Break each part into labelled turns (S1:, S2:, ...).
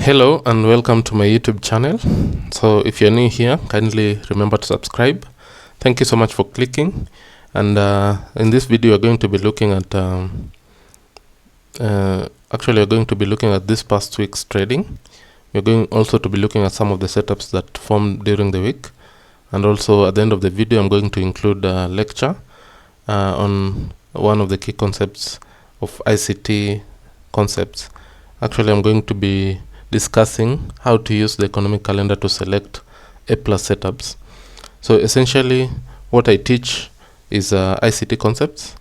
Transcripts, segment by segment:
S1: Hello and welcome to my YouTube channel. So if you're new here, kindly remember to subscribe. Thank you so much for clicking. And in this video we're going to be looking at we're going to be looking at this past week's trading. We're going also to be looking at some of the setups that formed during the week, and also at the end of the video I'm going to include a lecture on one of the key concepts of ICT concepts. Actually, I'm going to be discussing how to use the economic calendar to select A+ setups. So essentially what I teach is ICT concepts.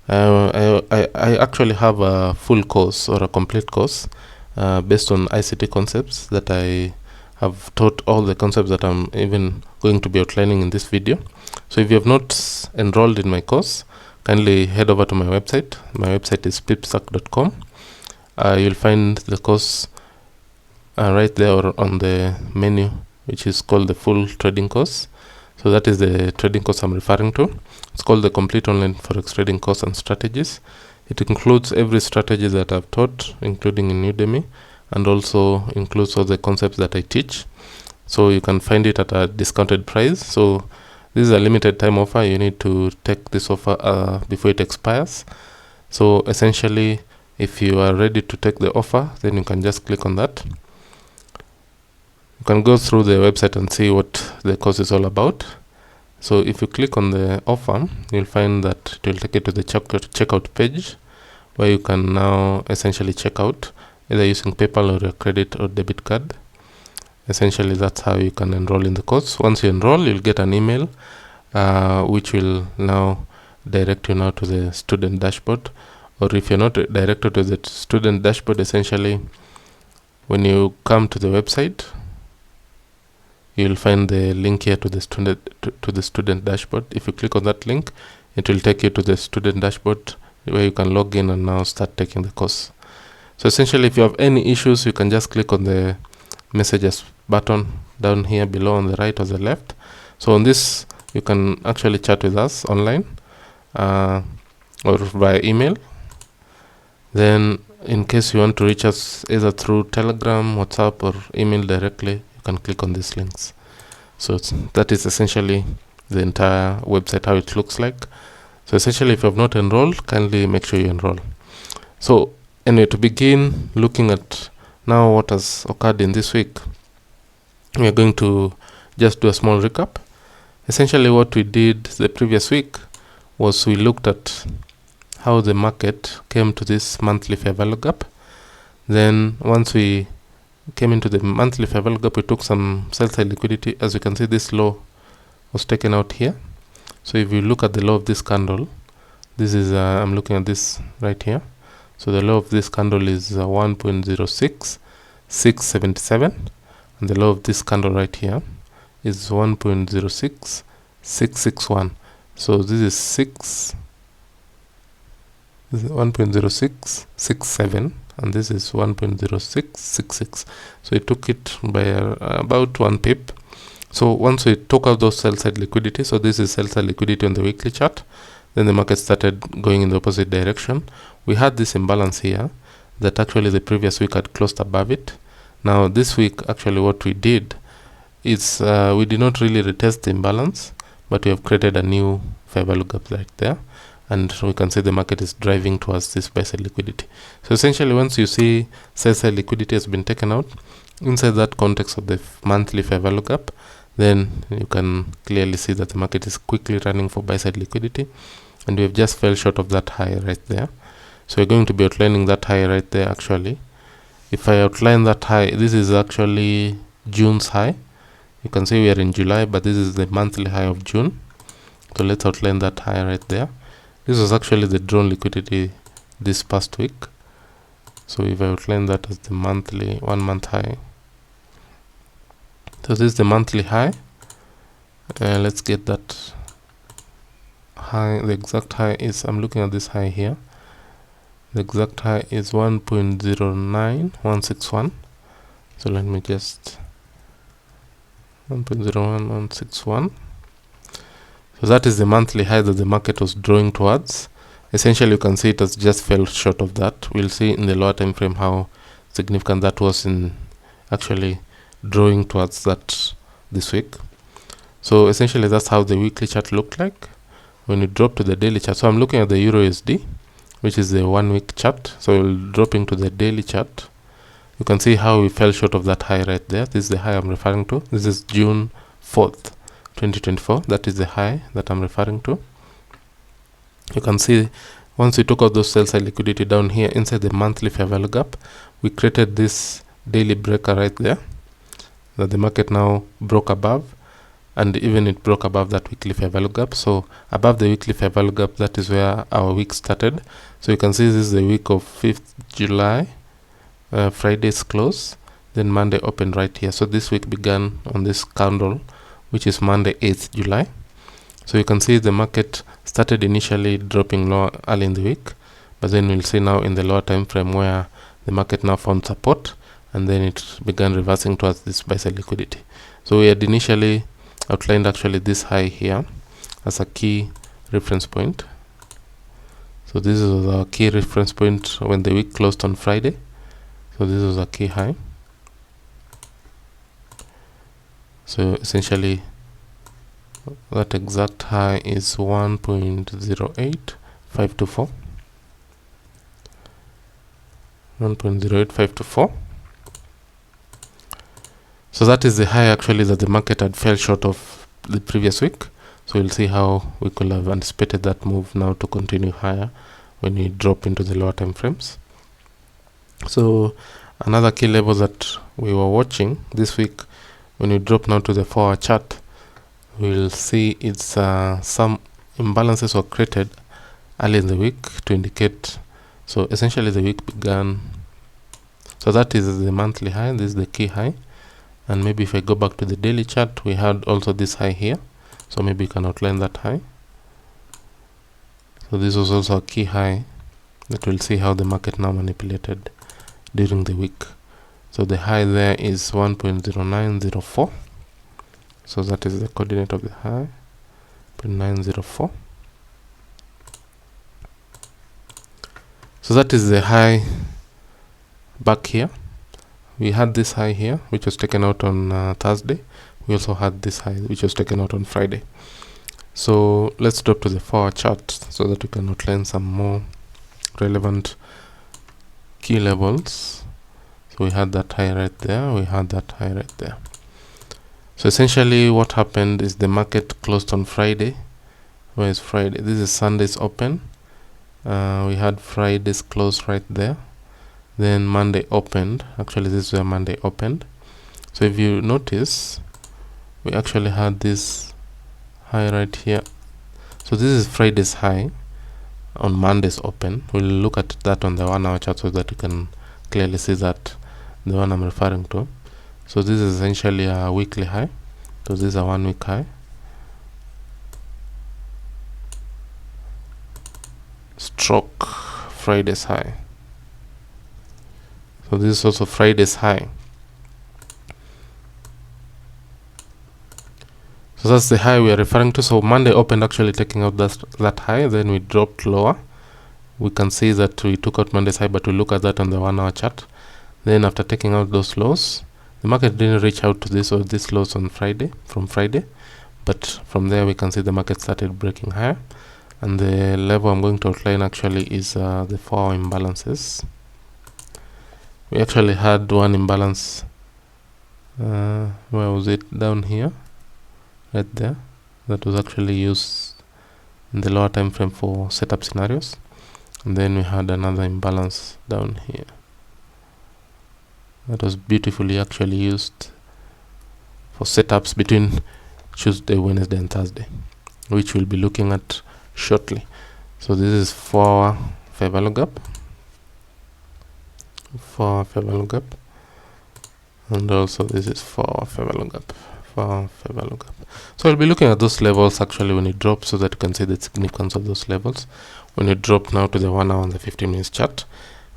S1: I actually have a full course or a complete course based on ICT concepts that I have taught all the concepts that I'm even going to be outlining in this video. So if you have not enrolled in my course, kindly head over to my website. My website is pipstak.com. You'll find the course right there on the menu, which is called the full trading course. So that is the trading course I'm referring to. It's called the complete online forex trading course and strategies. It includes every strategy that I've taught, including in Udemy, and also includes all the concepts that I teach. So you can find it at a discounted price. So this is a limited time offer. You need to take this offer before it expires. So essentially, if you are ready to take the offer, then you can just click on that. You can go through the website and see what the course is all about. So if you click on the offer, you'll find that it will take you to the checkout page, where you can now essentially check out either using PayPal or a credit or debit card. Essentially, that's how you can enroll in the course. Once you enroll, you'll get an email which will now direct you now to the student dashboard. Or if you're not directed to the student dashboard, essentially when you come to the website, you'll find the link here to the student dashboard. If you click on that link, it will take you to the student dashboard, where you can log in and now start taking the course. So essentially, if you have any issues, you can just click on the messages button down here below on the right or the left. So on this, you can actually chat with us online or via email. Then in case you want to reach us either through Telegram, WhatsApp, or email directly, you can click on these links. So that is essentially the entire website, how it looks like. So essentially, if you have not enrolled, kindly make sure you enroll. So anyway, to begin looking at now what has occurred in this week, we are going to just do a small recap. Essentially, what we did the previous week was we looked at how the market came to this monthly fair value gap. Then once we came into the monthly fair value gap, we took some sell-side liquidity. As you can see, this low was taken out here. So if you look at the low of this candle, this is I'm looking at this right here. So the low of this candle is 1.06677, and the low of this candle right here is 1.06661. So this is 1.0667, and this is 1.0666. So it took it by about 1 pip. So once we took out those sell-side liquidity, so this is sell-side liquidity on the weekly chart, then the market started going in the opposite direction. We had this imbalance here that actually the previous week had closed above it. Now this week, actually what we did is we did not really retest the imbalance, but we have created a new fair value gap right there. And we can see the market is driving towards this buy-side liquidity. So essentially, once you see sell-side liquidity has been taken out, inside that context of the monthly fair value gap, then you can clearly see that the market is quickly running for buy-side liquidity. And we have just fell short of that high right there. So we're going to be outlining that high right there actually. If I outline that high, this is actually June's high. You can see we are in July, but this is the monthly high of June. So let's outline that high right there. This was actually the drawn liquidity this past week. So if I outline that as the monthly 1 month high. So this is the monthly high. Let's get that high. The exact high is, I'm looking at this high here. The exact high is 1.09161. So let me just 1.01161. So that is the monthly high that the market was drawing towards. Essentially, you can see it has just fell short of that. We'll see in the lower time frame how significant that was in actually drawing towards that this week. So essentially that's how the weekly chart looked like when you drop to the daily chart. So I'm looking at the Euro USD, which is the 1 week chart. So we'll drop into the daily chart. You can see how we fell short of that high right there. This is the high I'm referring to. This is June 4th 2024. That is the high that I'm referring to. You can see once we took out those sell side liquidity down here inside the monthly fair value gap, we created this daily breaker right there that the market now broke above, and even it broke above that weekly fair value gap. So above the weekly fair value gap, that is where our week started. So you can see this is the week of 5th July, Friday's close, then Monday opened right here. So this week began on this candle, which is Monday 8th July. So you can see the market started initially dropping lower early in the week, but then we'll see now in the lower time frame where the market now found support, and then it began reversing towards this buy side liquidity. So we had initially outlined actually this high here as a key reference point. So this was our key reference point when the week closed on Friday. So this was a key high. So essentially that exact high is 1.08524. 1.08524. So that is the high actually that the market had fell short of the previous week. So we'll see how we could have anticipated that move now to continue higher when we drop into the lower time frames. So another key level that we were watching this week, when we drop now to the 4-hour chart, we'll see it's some imbalances were created early in the week to indicate. So essentially the week began. So that is the monthly high. This is the key high. And maybe if I go back to the daily chart, we had also this high here. So maybe you can outline that high. So this was also a key high that we'll see how the market now manipulated during the week. So the high there is 1.0904. So that is the coordinate of the high, 0.904. So that is the high back here. We had this high here, which was taken out on Thursday. We also had this high, which was taken out on Friday. So let's drop to the 4-hour chart so that we can outline some more relevant key levels. So we had that high right there. We had that high right there. So essentially what happened is the market closed on Friday. Where is Friday? This is Sunday's open. We had Friday's close right there. Then Monday opened. Actually, this is where Monday opened. So if you notice, we actually had this high right here. So this is Friday's high on Monday's open. We'll look at that on the 1-hour chart so that you can clearly see that the one I'm referring to. So this is essentially a weekly high. So this is a 1 week high. Stroke Friday's high. So this is also Friday's high. So that's the high we are referring to. So Monday opened actually taking out that high, then we dropped lower. We can see that we took out Monday's high, but we look at that on the 1-hour chart. Then after taking out those lows, the market didn't reach out to this or this lows on Friday, from Friday. But from there we can see the market started breaking higher. And the level I'm going to outline actually is the 4-hour imbalances. We actually had one imbalance. Where was it? Down here. Right there. That was actually used in the lower time frame for setup scenarios. And then we had another imbalance down here. That was beautifully actually used for setups between Tuesday, Wednesday and Thursday, which we'll be looking at shortly. So this is 4-hour fair value gap. 4-hour fair value gap. And also this is 4-hour fair value gap. 4-hour fair value gap. So we'll be looking at those levels actually when it drops so that you can see the significance of those levels. When you drop now to the 1-hour and the 15 minutes chart,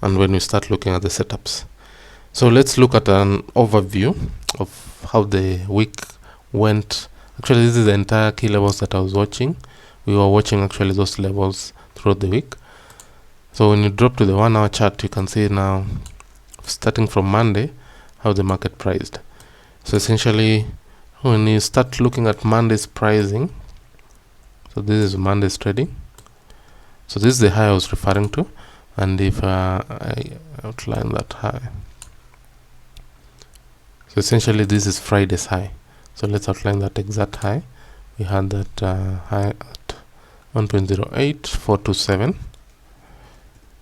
S1: and when we start looking at the setups. So let's look at an overview of how the week went. Actually, this is the entire key levels that I was watching. We were watching actually those levels throughout the week. So when you drop to the 1-hour chart, you can see now, starting from Monday, how the market priced. So essentially, when you start looking at Monday's pricing, so this is Monday's trading. So this is the high I was referring to, and if I outline that high, so essentially this is Friday's high. So let's outline that exact high. We had that high at 1.08427.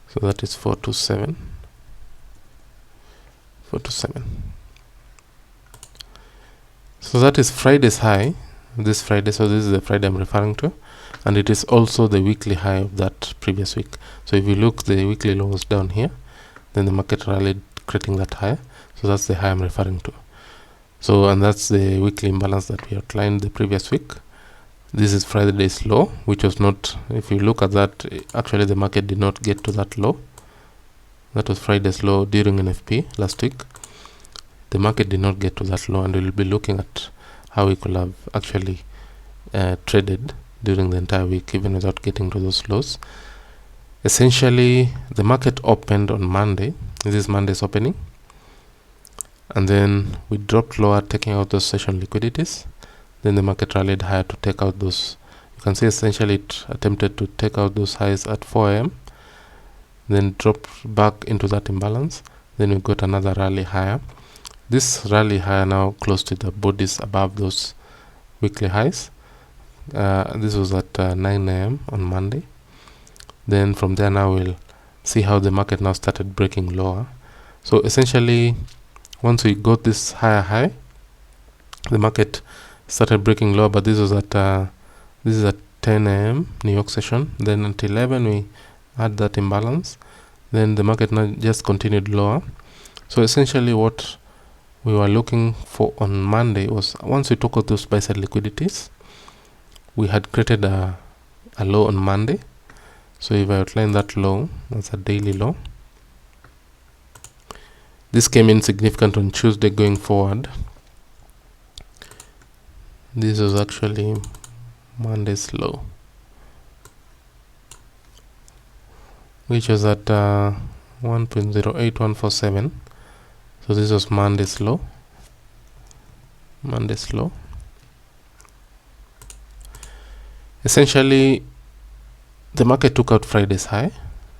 S1: So that is 427. So that is Friday's high, this Friday. So this is the Friday I'm referring to, and it is also the weekly high of that previous week. So if you look, the weekly low was down here, then the market rallied, creating that high. So that's the high I'm referring to. So, and that's the weekly imbalance that we outlined the previous week. This is Friday's low, which was not, if you look at that, actually the market did not get to that low. That was Friday's low during NFP last week. The market did not get to that low, and we'll be looking at how we could have actually traded during the entire week even without getting to those lows. Essentially, the market opened on Monday. This is Monday's opening, and then we dropped lower, taking out those session liquidities. Then the market rallied higher to take out those. You can see essentially it attempted to take out those highs at 4 a.m. then dropped back into that imbalance. Then we got another rally higher. This rally higher now close to the bodies above those weekly highs. This was at 9 a.m. on Monday. Then from there now we'll see how the market now started breaking lower. So essentially, once we got this higher high, the market started breaking lower, but this was at this is at 10 a.m. New York session. Then until 11 we had that imbalance. Then the market now just continued lower. So essentially what we were looking for on Monday was, once we took out those buy side liquidities, we had created a low on Monday. So if I outline that low, that's a daily low. This came in significant on Tuesday going forward. This was actually Monday's low, which was at 1.08147. So this was Monday's low. Essentially, the market took out Friday's high,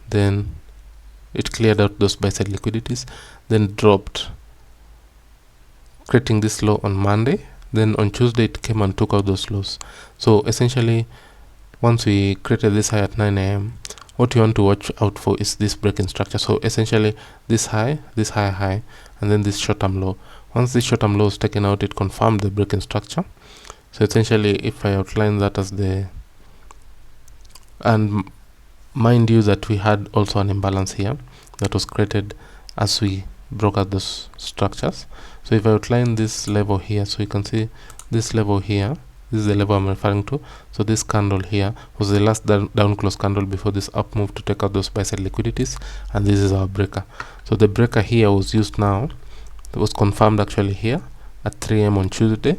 S1: then it cleared out those buy side liquidities, then dropped, creating this low on Monday. Then on Tuesday it came and took out those lows. So essentially, once we created this high at 9 a.m., what you want to watch out for is this break-in structure. So essentially, this high, and then this short-term low. Once this short-term low is taken out, it confirmed the break-in structure. So essentially, if I outline that as the, and mind you that we had also an imbalance here that was created as we broke out those structures. So if I outline this level here, so you can see this level here, this is the level I'm referring to. So this candle here was the last down close candle before this up move to take out those buy side liquidities, and this is our breaker. So the breaker here was used now, it was confirmed actually here at 3 a.m. on Tuesday.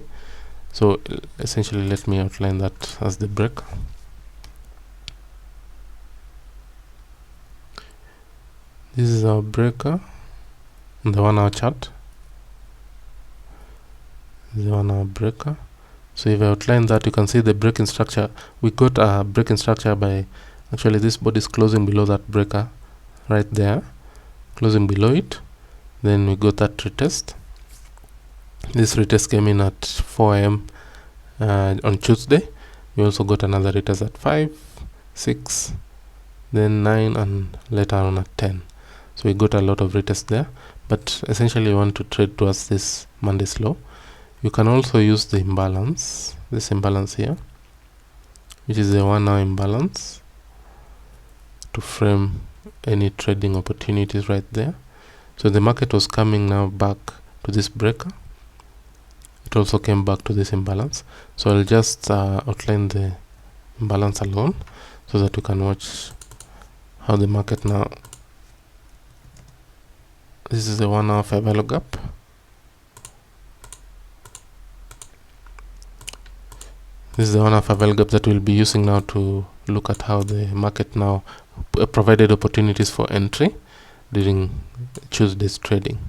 S1: So essentially, let me outline that as the break. This is our breaker on the 1 hour chart. The 1 hour breaker. So if I outline that, you can see the break-in structure. We got a break-in structure by actually this body is closing below that breaker right there, closing below it. Then we got that retest. This retest came in at 4 a.m. On Tuesday. We also got another retest at 5, 6, then 9, and later on at 10. So we got a lot of retests there, but essentially we want to trade towards this Monday's low. You can also use the imbalance, this imbalance here, which is the 1 hour imbalance, to frame any trading opportunities right there. So the market was coming now back to this breaker. It also came back to this imbalance. So I'll just outline the imbalance alone so that you can watch how the market now. This is the 1 hour fair value gap. This is the 1 hour fair value gap that we'll be using now to look at how the market now provided opportunities for entry during Tuesday's trading.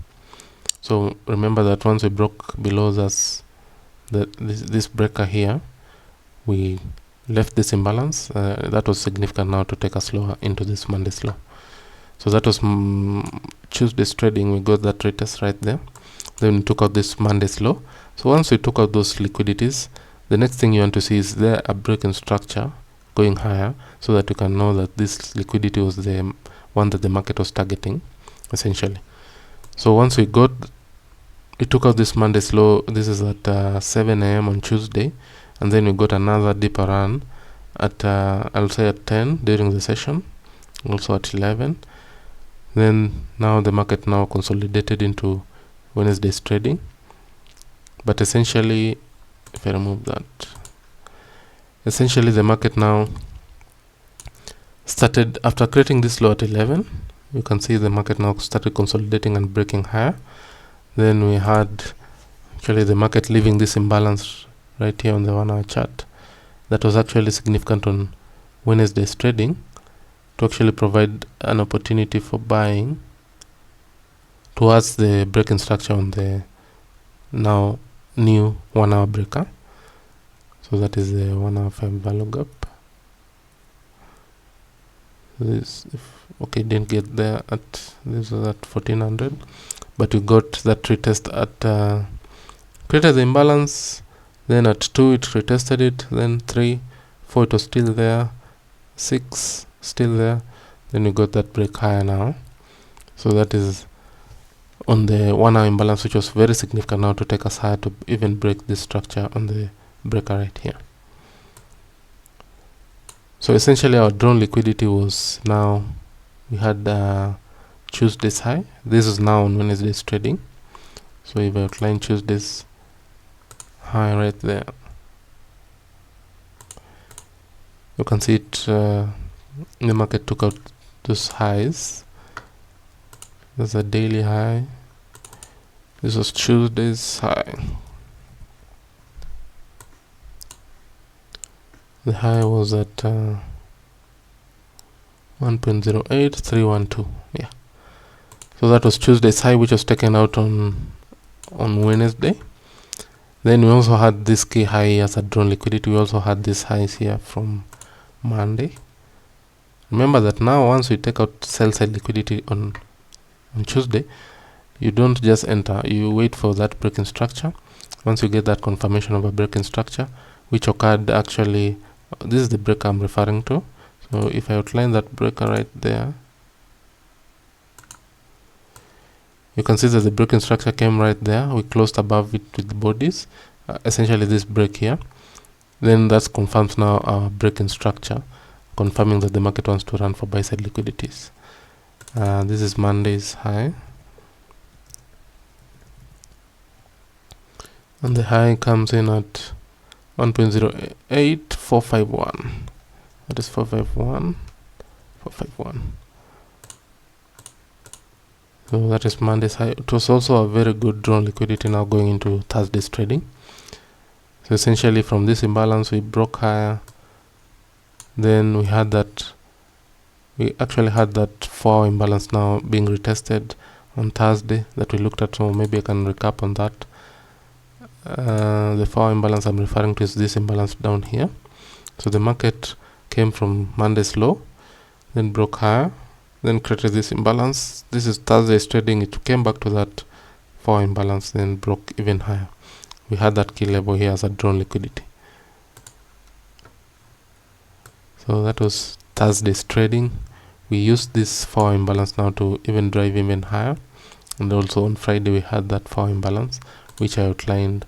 S1: So remember that once we broke below this breaker here, we left this imbalance. That was significant now to take us lower into this Monday's low. So that was Tuesday's trading. We got that retest right there. Then we took out this Monday's low. So once we took out those liquidities, the next thing you want to see is there a break in structure going higher, so that you can know that this liquidity was the one that the market was targeting, essentially. So once we took out this Monday's low. This is at 7 a.m. on Tuesday, and then we got another deeper run at I'll say at 10 during the session, also at 11. Then now the market now consolidated into Wednesday's trading. But essentially, if I remove that, essentially the market now started after creating this low at 11. You can see the market now started consolidating and breaking higher. Then we had actually the market leaving this imbalance right here on the 1 hour chart. That was actually significant on Wednesday's trading to actually provide an opportunity for buying towards the breaking structure on the now new 1 hour breaker. So that is the 1 hour 5 value gap. This didn't get there at this was at 1400, but we got that retest at created the imbalance. Then at 2 it retested it, then 3, 4 it was still there, 6 still there, then we got that break higher now. So that is on the 1 hour imbalance, which was very significant now to take us higher to even break this structure on the breaker right here. So essentially our drawn liquidity was now, we had Tuesday's high. This is now on Wednesday's trading. So if I outline Tuesday's high right there, you can see it, the market took out those highs. There's a daily high. This was Tuesday's high. The high was at 1.08312. Yeah. So that was Tuesday's high, which was taken out on Wednesday. Then we also had this key high as a drawn liquidity. We also had these highs here from Monday. Remember that now once we take out sell side liquidity on Tuesday, you don't just enter, you wait for that breaking structure. Once you get that confirmation of a breaking structure, which occurred actually, this is the breaker I'm referring to. So if I outline that breaker right there, you can see that the breaking structure came right there. We closed above it with the bodies, essentially this break here. Then that confirms now our breaking structure, confirming that the market wants to run for buy side liquidities. This is Monday's high, and the high comes in at 1.08451. That is 451. So that is Monday's high. It was also a very good drawn liquidity now going into Thursday's trading. So essentially from this imbalance we broke higher. Then we had that, we actually had that 4 hour imbalance now being retested on Thursday that we looked at. So maybe I can recap on that. The 4 hour imbalance I'm referring to is this imbalance down here. So the market came from Monday's low, then broke higher, then created this imbalance. This is Thursday's trading. It came back to that 4 hour imbalance, then broke even higher. We had that key level here as a drawn liquidity. So that was Thursday's trading. We used this 4 hour imbalance now to even drive even higher. And also on Friday we had that 4 hour imbalance, which I outlined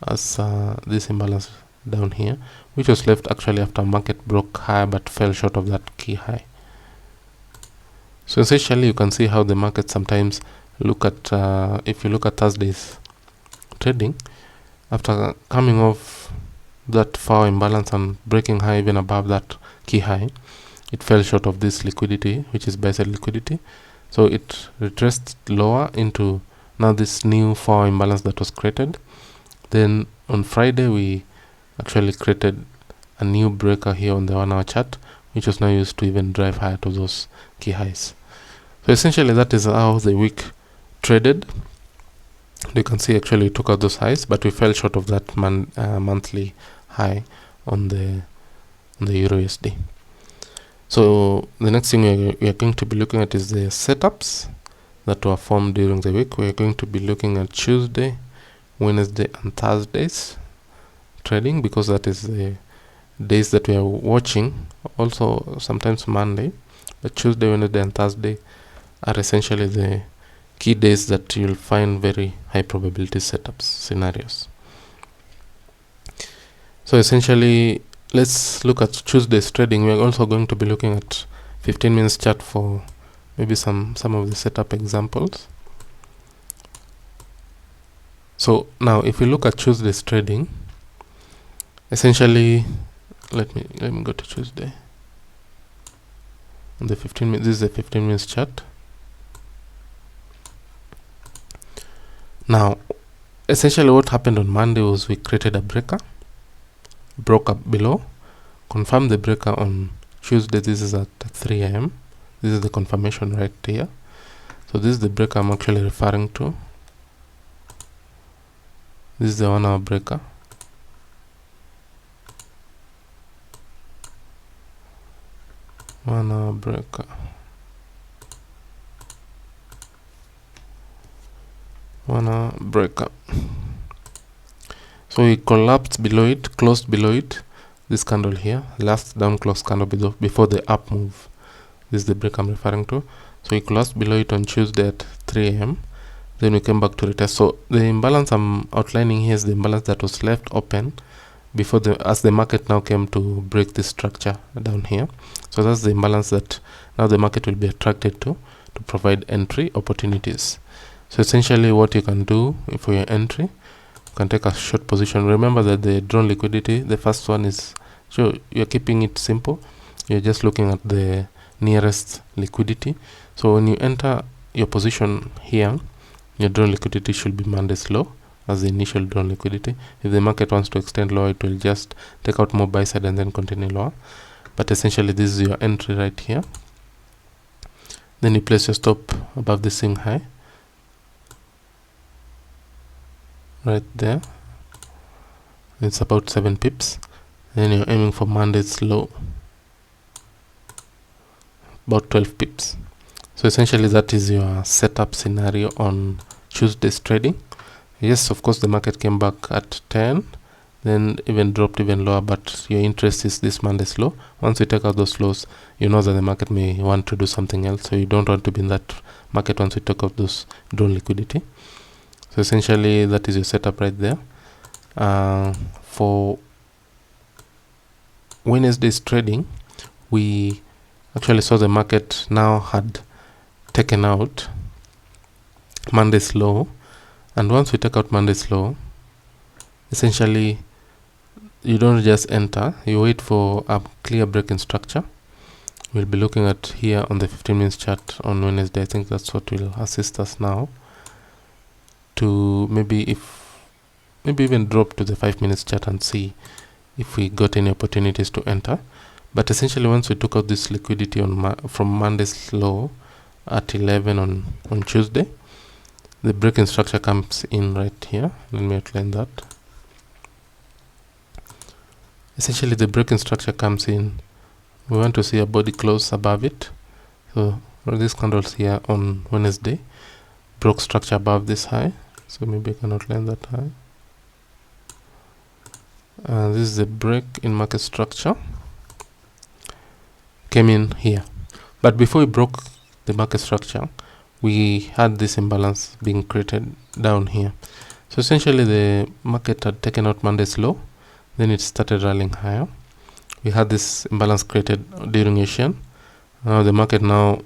S1: as this imbalance down here, which was left actually after market broke higher but fell short of that key high. So essentially you can see how the market sometimes look at, if you look at Thursday's trading, after coming off that 4 hour imbalance and breaking high even above that key high, it fell short of this liquidity, which is buy side liquidity. So it retraced lower into now this new 4 hour imbalance that was created. Then on Friday we actually created a new breaker here on the 1 hour chart, which was now used to even drive higher to those key highs. So essentially that is how the week traded. You can see actually we took out those highs, but we fell short of that monthly high on the Euro USD. So the next thing we are going to be looking at is the setups that were formed during the week. We are going to be looking at Tuesday, Wednesday, and Thursdays trading, because that is the days that we are watching. Also sometimes Monday, but Tuesday, Wednesday, and Thursday are essentially the key days that you'll find very high probability setups scenarios. So essentially, let's look at Tuesday's trading. We're also going to be looking at 15 minutes chart for maybe some of the setup examples. So now if we look at Tuesday's trading, essentially, let me go to Tuesday. On the 15 minutes, this is a 15 minutes chart. Now, essentially what happened on Monday was we created a breaker, broke up below, confirmed the breaker on Tuesday. This is at 3 a.m. This is the confirmation right here. So this is the breaker I'm actually referring to. This is the 1 hour breaker. One hour breaker. So we collapsed below it, closed below it. This candle here, last down close candle before the up move. This is the break I'm referring to. So we collapsed below it on Tuesday at 3 a.m. Then we came back to retest. So the imbalance I'm outlining here is the imbalance that was left open before as the market now came to break this structure down here. So that's the imbalance that now the market will be attracted to provide entry opportunities. So essentially what you can do for your entry, you can take a short position. Remember that the drawn liquidity, the first one is, so you're keeping it simple. You're just looking at the nearest liquidity. So when you enter your position here, your drawn liquidity should be Monday's low as the initial drawn liquidity. If the market wants to extend lower, it will just take out more buy side and then continue lower. But essentially this is your entry right here. Then you place your stop above the swing high right there. It's about 7 pips. Then you're aiming for Monday's low, about 12 pips. So essentially that is your setup scenario on Tuesday's trading. Yes, of course the market came back at 10, then even dropped even lower, but your interest is this Monday's low. Once you take out those lows, you know that the market may want to do something else, so you don't want to be in that market once you take out those drawn liquidity. So essentially that is your setup right there. For Wednesday's trading, we actually saw the market now had taken out Monday's low, and once we take out Monday's low, essentially you don't just enter, you wait for a clear break in structure. We'll be looking at here on the 15 minutes chart on Wednesday. I think that's what will assist us now to maybe even drop to the 5 minutes chart and see if we got any opportunities to enter. But essentially once we took out this liquidity from Monday's low at 11 on Tuesday, the break in structure comes in right here. Let me outline that. Essentially the break in structure comes in. We want to see a body close above it. So these candles here on Wednesday broke structure above this high. So maybe I can outline that high. This is the break in market structure. Came in here. But before we broke the market structure, we had this imbalance being created down here. So essentially the market had taken out Monday's low, then it started rallying higher. We had this imbalance created during Asian. The market now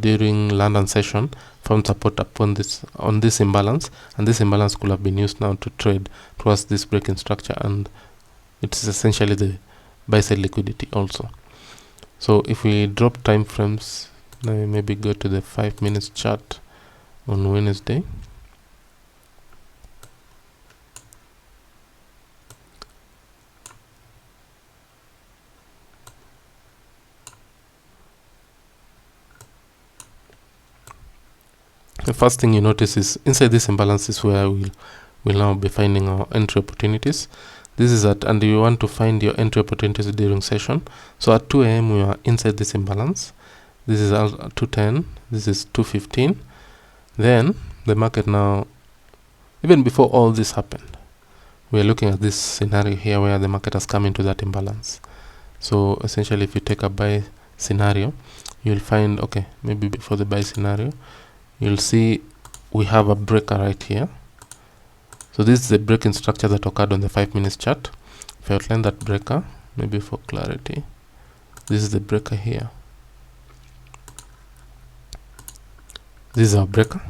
S1: during London session found support on this imbalance, and this imbalance could have been used now to trade towards this break in structure, and it is essentially the buy side liquidity also. So if we drop time frames, now we maybe go to the 5 minutes chart on Wednesday. the first thing you notice is inside this imbalance is where we'll now be finding our entry opportunities. This is at, and you want to find your entry opportunities during session. So at 2 a.m. we are inside this imbalance. This is at 2:10. This is 2:15. Then the market now, even before all this happened, we are looking at this scenario here where the market has come into that imbalance. So essentially, if you take a buy scenario, you'll find, okay, maybe before the buy scenario, you'll see we have a breaker right here. So this is the breaking structure that occurred on the 5 minutes chart. If I outline that breaker, maybe for clarity, this is the breaker here. This is our breaker.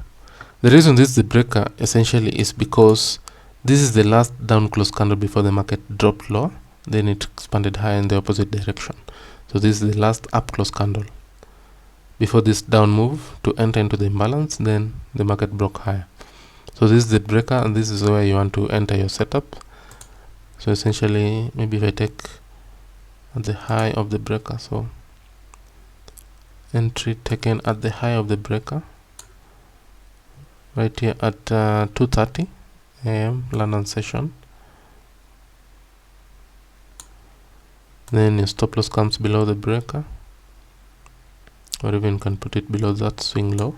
S1: The reason this is the breaker essentially is because this is the last down close candle before the market dropped lower, then it expanded higher in the opposite direction. So this is the last up close candle before this down move to enter into the imbalance, then the market broke higher. So this is the breaker, and this is where you want to enter your setup. So essentially, maybe if I take at the high of the breaker, so entry taken at the high of the breaker, right here at 2:30 a.m. London session. Then your stop loss comes below the breaker, or even you can put it below that swing low.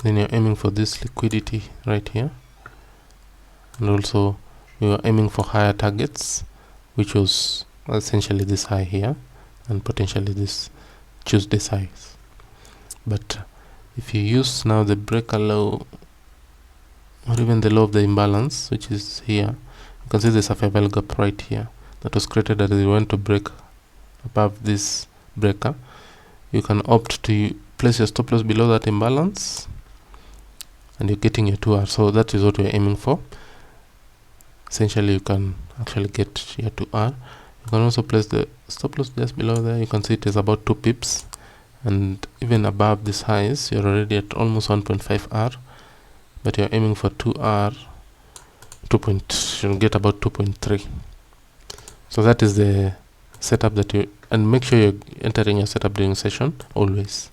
S1: Then you're aiming for this liquidity right here, and also you are aiming for higher targets, which was essentially this high here, and potentially this Tuesday size. But if you use now the breaker low, or even the low of the imbalance, which is here, you can see there's a fair value gap right here that was created as you went to break above this breaker. You can opt to place your stop loss below that imbalance, and you're getting your 2R. So that is what we're aiming for. Essentially, you can actually get your 2R. You can also place the stop loss just below there. You can see it is about 2 pips, and even above this highs, you're already at almost 1.5R, but you're aiming for 2R. You'll get about 2.3. So that is the setup that you, and make sure you're entering your setup during session always.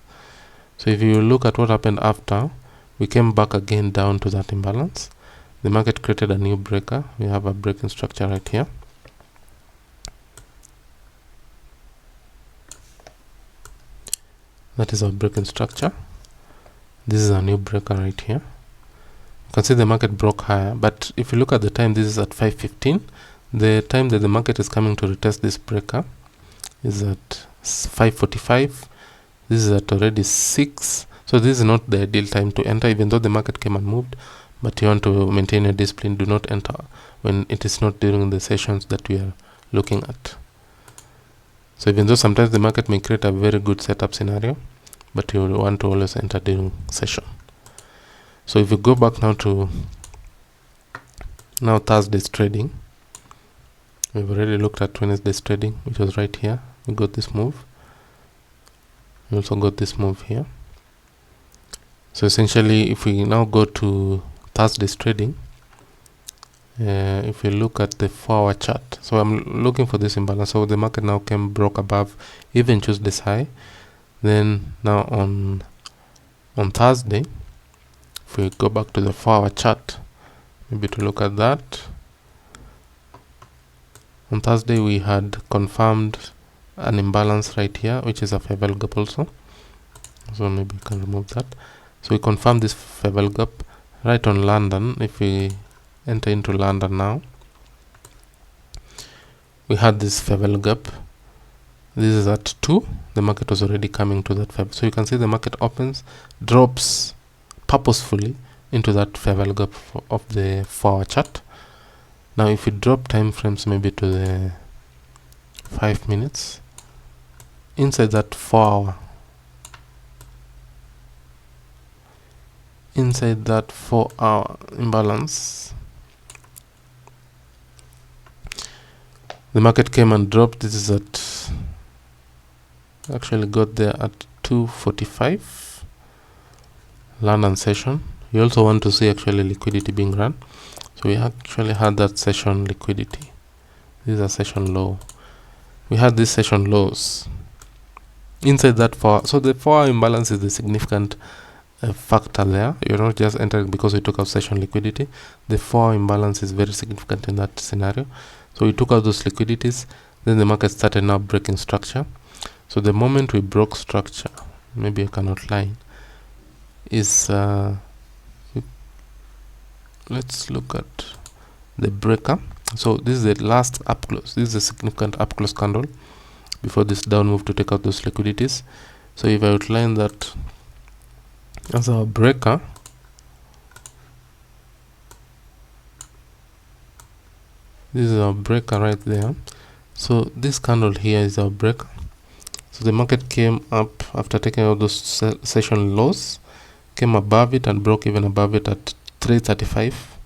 S1: So if you look at what happened after, we came back again down to that imbalance. The market created a new breaker. We have a breaking structure right here. That is our breaking structure. This is our new breaker right here. You can see the market broke higher, but if you look at the time, this is at 5:15. The time that the market is coming to retest this breaker is at 5:45. This is at already 6. So this is not the ideal time to enter, even though the market came and moved, but you want to maintain your discipline. Do not enter when it is not during the sessions that we are looking at. So even though sometimes the market may create a very good setup scenario, but you want to always enter during session. So if you go back now to Thursday's trading, we've already looked at Wednesday's trading, which was right here. We got this move. We also got this move here. So essentially, if we now go to Thursday's trading, if we look at the 4-hour chart, so I'm looking for this imbalance. So the market now broke above even Tuesday's high. Then now on Thursday, if we go back to the 4-hour chart, maybe to look at that, on Thursday we had confirmed an imbalance right here, which is a fair value gap also. So maybe we can remove that. So we confirm this fair value gap right on London. If we enter into London now, we had this fair value gap. This is at 2. The market was already coming to that fair. So you can see the market opens, drops purposefully into that fair value gap of the 4-hour chart. Now if we drop time frames maybe to the 5 minutes, inside that 4-hour, inside that 4-hour imbalance, the market came and dropped. This is at, actually got there at 2:45 London session. You also want to see actually liquidity being run. So we actually had that session liquidity. This is a session low. We had this session lows inside that 4. So the 4-hour imbalance is the significant a factor there. You're not just entering because we took out session liquidity. The 4-hour imbalance is very significant in that scenario. So we took out those liquidities, then the market started now breaking structure. So the moment we broke structure, maybe I can outline, is let's look at the breaker. So this is the last up close. This is a significant up close candle before this down move to take out those liquidities. So if I outline that as our breaker, this is our breaker right there. So this candle here is our breaker. So the market came up after taking out those session lows, came above it and broke even above it at 335.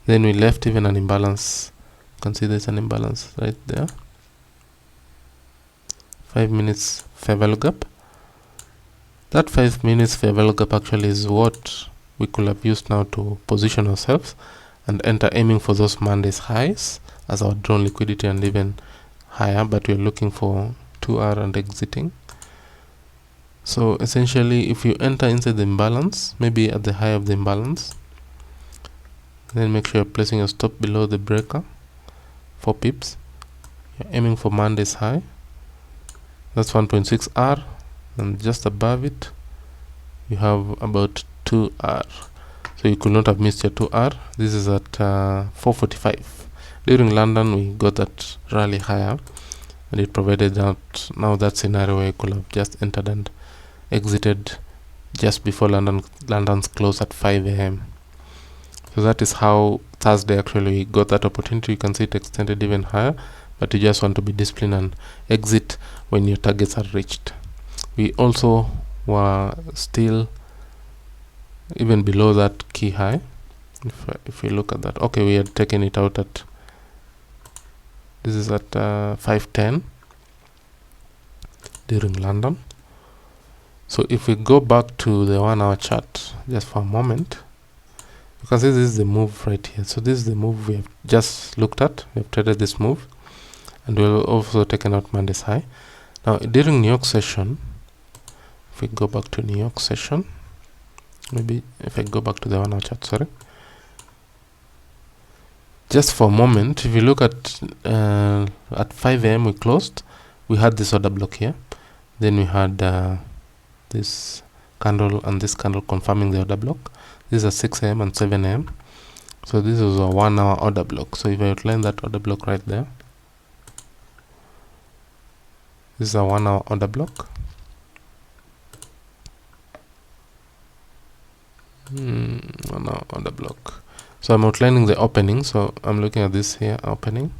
S1: Then we left even an imbalance. You can see there's an imbalance right there. 5 minutes fair value gap. That 5 minutes fair value gap actually is what we could have used now to position ourselves and enter, aiming for those Monday's highs as our drawn liquidity and even higher, but we're looking for 2R and exiting. So essentially, if you enter inside the imbalance, maybe at the high of the imbalance, then make sure you're placing your stop below the breaker, 4 pips. You're aiming for Monday's high. That's 1.6R, and just above it, you have about 2R. So you could not have missed your 2R. This is at 445. During London, we got that rally higher, and it provided that now that scenario where you could have just entered and exited just before London's close at 5 a.m. So that is how Thursday actually got that opportunity. You can see it extended even higher, but you just want to be disciplined and exit when your targets are reached. We also were still even below that key high. If we look at that, okay, we had taken it out at, this is at 510 during London. So if we go back to the 1 hour chart just for a moment, you can see this is the move right here. So this is the move we have just looked at. We have traded this move, and we've also taken out Monday's high. Now during New York session, if we go back to New York session, maybe if I go back to the 1 hour chart, sorry, just for a moment, if you look at 5 a.m. we closed, we had this order block here, then we had this candle and this candle confirming the order block. This is at 6 a.m. and 7 a.m. So this is a 1 hour order block. So if I outline that order block right there, this is a 1 hour order block. 1 hour order block. So I'm outlining the opening. So I'm looking at this here, opening.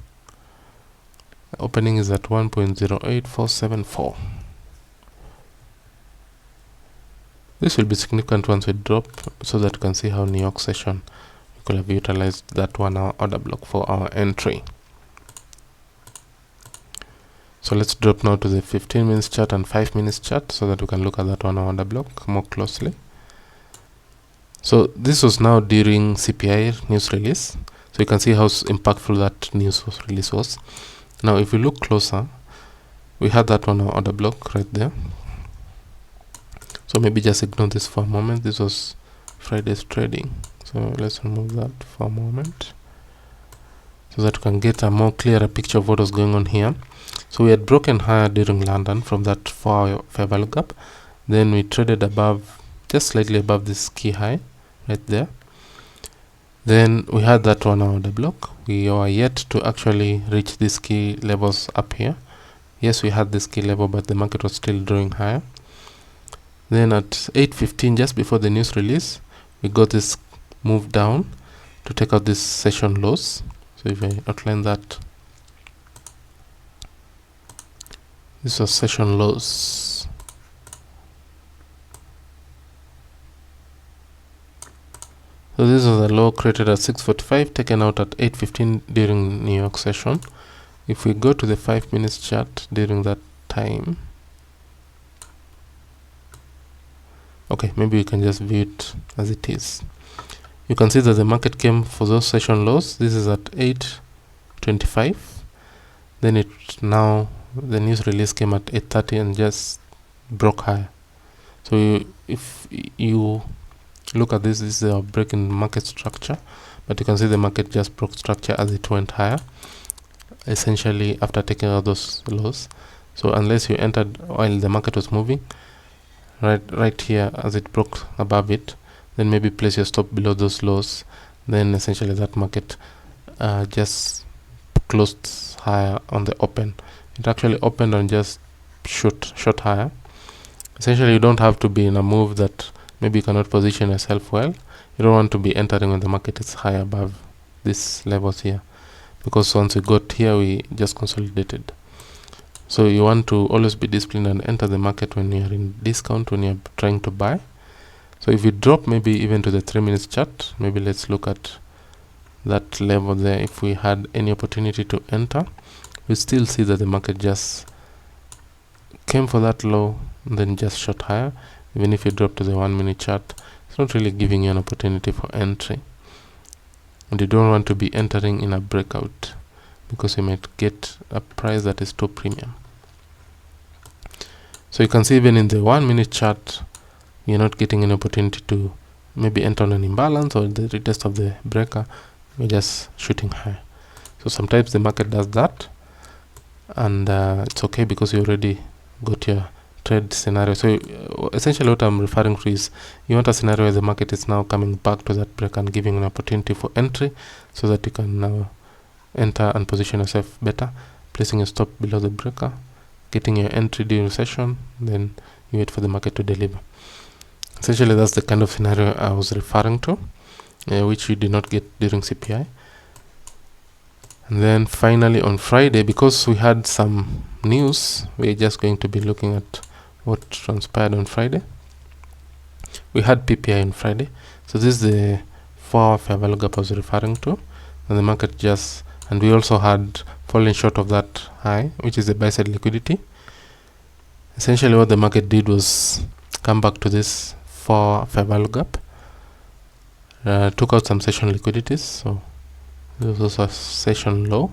S1: Opening is at 1.08474. This will be significant once we drop, so that you can see how New York session we could have utilized that 1 hour order block for our entry. So let's drop now to the 15 minutes chart and 5 minutes chart so that we can look at that 1 hour order block more closely. So this was now during CPI news release. So you can see how impactful that news release was. Now if we look closer, we had that 1 hour order block right there. So maybe just ignore this for a moment. This was Friday's trading. So let's remove that for a moment so that we can get a more clearer picture of what was going on here. So we had broken higher during London from that 4-hour fair value gap. Then we traded above, just slightly above this key high right there. Then we had that 1 hour order block. We are yet to actually reach these key levels up here. Yes, we had this key level, but the market was still drawing higher. Then at 8:15, just before the news release, we got this move down to take out this session lows. So if I outline that, this was session lows. So this was a low created at 6:45, taken out at 8:15 during New York session. If we go to the 5 minutes chart during that time, okay, maybe we can just view it as it is. You can see that the market came for those session lows. This is at 8:25. Then it now, the news release came at 8:30 and just broke higher. So if you look at this is a break in market structure, but you can see the market just broke structure as it went higher, essentially after taking out those lows. So unless you entered while the market was moving, right here as it broke above it, then maybe place your stop below those lows. Then essentially that market just closed higher on the open. It actually opened and just shot higher. Essentially, you don't have to be in a move that maybe you cannot position yourself well. You don't want to be entering when the market is high above these levels here, because once we got here, we just consolidated. So you want to always be disciplined and enter the market when you are in discount, when you are trying to buy. So if you drop maybe even to the 3 minutes chart, maybe let's look at that level there. If we had any opportunity to enter, we still see that the market just came for that low and then just shot higher. Even if you drop to the 1 minute chart, it's not really giving you an opportunity for entry, and you don't want to be entering in a breakout because you might get a price that is too premium. So you can see even in the 1 minute chart, you're not getting an opportunity to maybe enter on an imbalance or the retest of the breaker. You're just shooting high. So sometimes the market does that, and it's okay because you already got your trade scenario. So essentially what I'm referring to is you want a scenario where the market is now coming back to that break and giving an opportunity for entry, so that you can now enter and position yourself better, placing a stop below the breaker, getting your entry during session, then you wait for the market to deliver. Essentially that's the kind of scenario I was referring to, which you did not get during CPI. And then finally on Friday, because we had some news, we're just going to be looking at what transpired on Friday. We had PPI on Friday. So this is the 4-hour fair value gap I was referring to. And the market just, and we also had fallen short of that high, which is the buy side liquidity. Essentially what the market did was come back to this 4-hour fair value gap, took out some session liquidities. So this was a session low,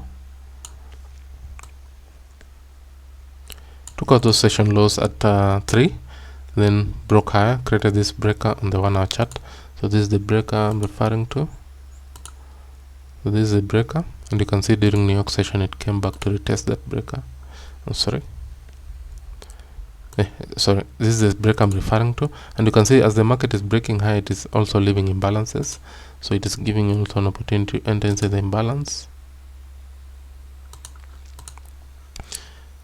S1: took out those session lows at 3, then broke higher, created this breaker on the 1 hour chart. So this is the breaker I'm referring to. So this is the breaker, and you can see during New York session it came back to retest that breaker. Sorry, this is the breaker I'm referring to, and you can see as the market is breaking high, it is also leaving imbalances. So it is giving you also an opportunity to enter into the imbalance.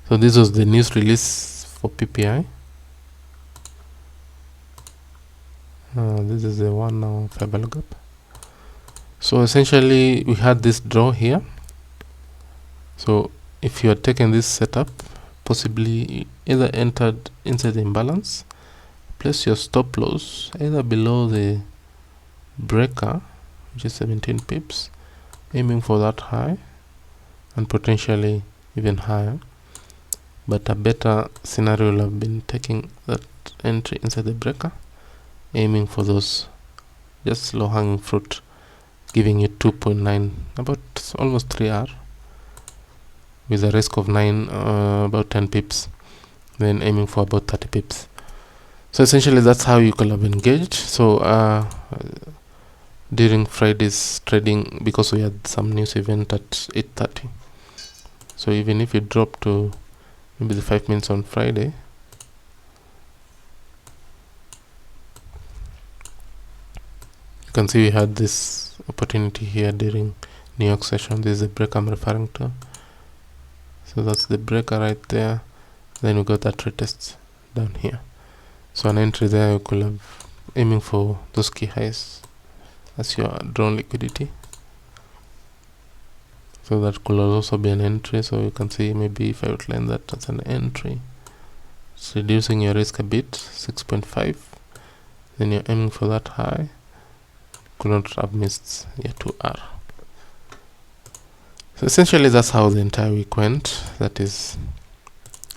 S1: So this was the news release for PPI. This is the 1 hour fair value gap. So essentially we had this draw here. So if you are taking this setup, possibly either entered inside the imbalance, place your stop loss either below the breaker, which is 17 pips, aiming for that high and potentially even higher. But a better scenario will have been taking that entry inside the breaker, aiming for those just low hanging fruit, giving you 2.9, about almost 3R, with a risk of 9, about 10 pips, then aiming for about 30 pips. So essentially that's how you could have engaged. So during Friday's trading, because we had some news event at 8:30, so even if you drop to maybe the 5 minutes on Friday, you can see we had this opportunity here during New York session. This is the break I'm referring to. So that's the breaker right there. Then we got that retest down here. So an entry there, you could have aiming for those key highs as your drawn liquidity. So that could also be an entry. So you can see maybe if I outline that as an entry, it's reducing your risk a bit, 6.5. Then you're aiming for that high. Could not have missed your 2R. So essentially that's how the entire week went. That is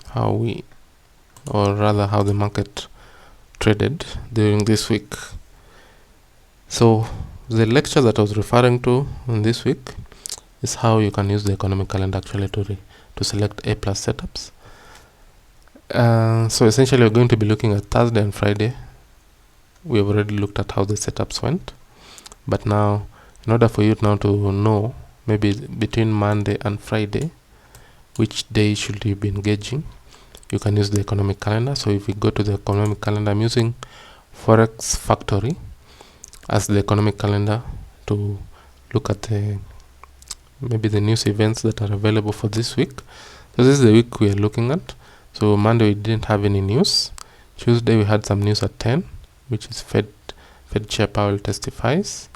S1: how we, or rather how the market traded during this week. So the lecture that I was referring to in this week is how you can use the economic calendar actually to select A+ setups. So essentially we're going to be looking at Thursday and Friday. We have already looked at how the setups went, but now in order for you now to know maybe between Monday and Friday which day should you be engaging, you can use the economic calendar. So if we go to the economic calendar, I'm using Forex Factory as the economic calendar to look at maybe the news events that are available for this week. So this is the week we are looking at. So Monday we didn't have any news. Tuesday we had some news at 10, which is Fed Chair Powell testifies.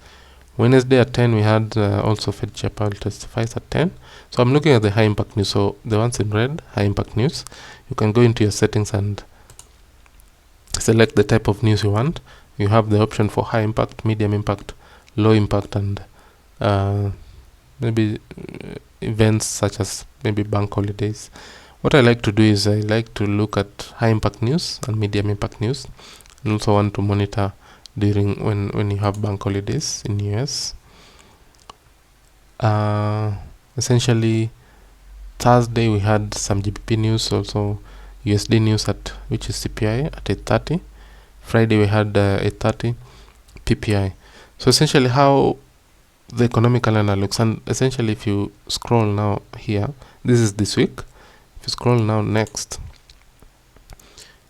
S1: Wednesday at 10 we had also Fed Chair Powell testifies at 10. So I'm looking at the high impact news. So the ones in red, high impact news. You can go into your settings and select the type of news you want. You have the option for high impact, medium impact, low impact, and maybe events such as maybe bank holidays. What I like to do is I like to look at high impact news and medium impact news, and also want to monitor during when you have bank holidays in US. Essentially Thursday we had some GBP news, also USD news which is CPI at 8:30. Friday we had 8:30 PPI. So essentially how the economic calendar looks, and essentially if you scroll now here, this is this week. If you scroll now next,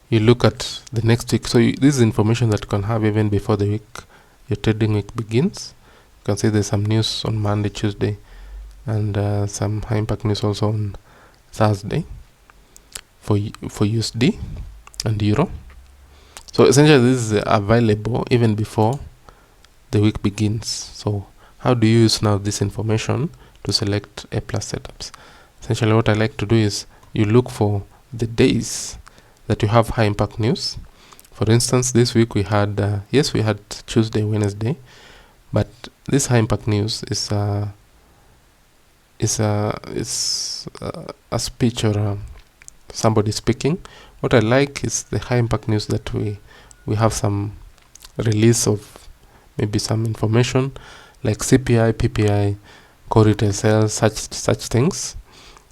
S1: you look at the next week. So this is information that you can have even before the week, your trading week begins. You can see there's some news on Monday, Tuesday, and some high impact news also on Thursday for USD and Euro. So essentially this is available even before the week begins. So how do you use now this information to select A+ setups? Essentially what I like to do is you look for the days that you have high impact news. For instance, this week we had yes, we had Tuesday, Wednesday, but this high impact news is a speech or somebody speaking. What I like is the high impact news that we have some release of maybe some information like CPI, PPI, core retail sales, such things,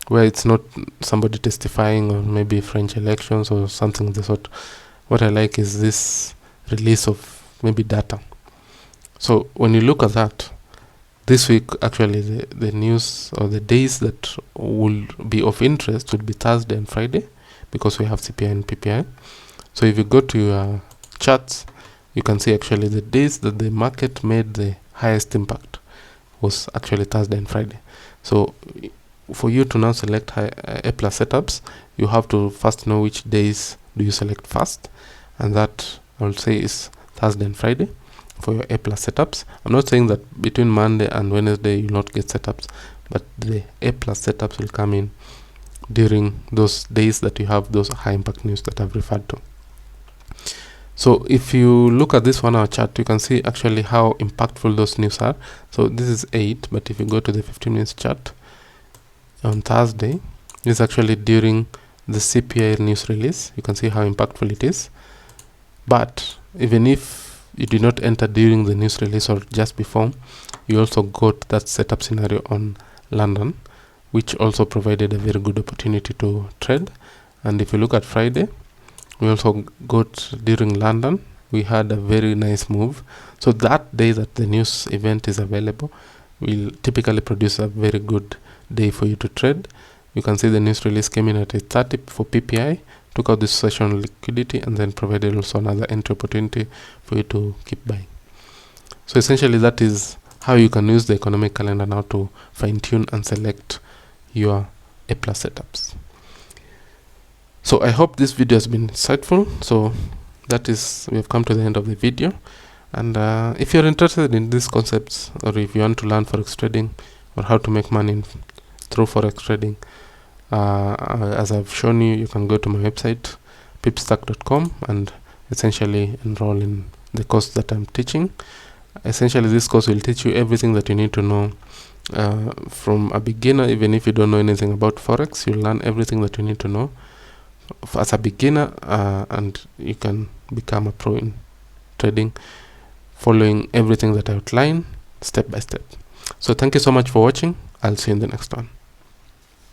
S1: where it's not somebody testifying or maybe French elections or something of the sort. What I like is this release of maybe data. So when you look at that, this week actually the news or the days that will be of interest will be Thursday and Friday, because we have CPI and PPI. So if you go to your charts, you can see actually the days that the market made the highest impact was actually Thursday and Friday. So for you to now select A+ setups, you have to first know which days do you select first, and that I will say is Thursday and Friday for your A+ setups. I'm not saying that between Monday and Wednesday you'll not get setups, but the A+ setups will come in during those days that you have those high impact news that I've referred to. So if you look at this 1 hour chart, you can see actually how impactful those news are. So this is 8, but if you go to the 15 minutes chart on Thursday, this is actually during the CPI news release. You can see how impactful it is. But even if you did not enter during the news release or just before, you also got that setup scenario on London, which also provided a very good opportunity to trade. And if you look at Friday, we also got during London, we had a very nice move. So that day that the news event is available will typically produce a very good day for you to trade. You can see the news release came in at 8:30 for PPI, took out this session liquidity, and then provided also another entry opportunity for you to keep buying. So essentially that is how you can use the economic calendar now to fine-tune and select your A+ setups. So I hope this video has been insightful. So that is, we have come to the end of the video. And if you're interested in these concepts, or if you want to learn forex trading or how to make money through forex trading, as I've shown you, you can go to my website pipstak.com and essentially enroll in the course that I'm teaching. Essentially this course will teach you everything that you need to know from a beginner. Even if you don't know anything about forex, you'll learn everything that you need to know as a beginner, and you can become a pro in trading following everything that I outline step by step. So thank you so much for watching. I'll see you in the next one.